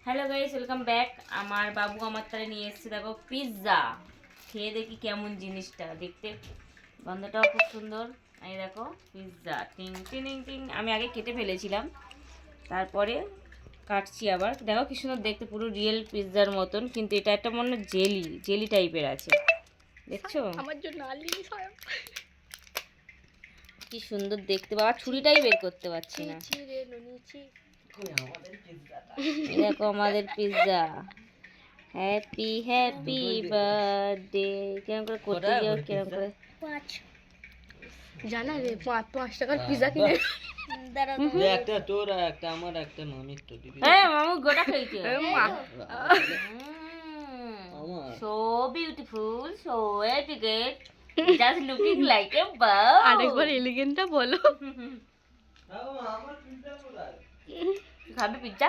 Hello guys, welcome back. আমার বাবু আমার তালে নিয়ে এসেছে, দেখো পিৎজা। খেয়ে দেখি কেমন জিনিসটা, দেখতে গন্ধটাও খুব সুন্দর। এই দেখো পিৎজা, টিং টিং টিং। আমি আগে কেটে ফেলেছিলাম, তারপরে কাটছি আবার। দেখো কি সুন্দর দেখতে, পুরো রিয়েল পিৎজার মতন, কিন্তু এটা একটা মনে হয় জেলি টাইপের আছে, দেখছো? আমার জন্য কি সুন্দর দেখতে, বাবা ছুরিটাই বের করতে পারছি না। দেখো আমাদের পিৎজা। Happy happy birthday. কেমন করে করতে যাও, কেমন করে জানা রে 5 টাকার পিজা কিনে একটা তোর একটা আমার একটা মামির তো দিবি। হ্যাঁ মামু গোটা খেয়েছে। So beautiful, so etiquette, just looking like a বাউ। আরেকবার এলিগেন্টটা বলো। খাবে পিৎজা?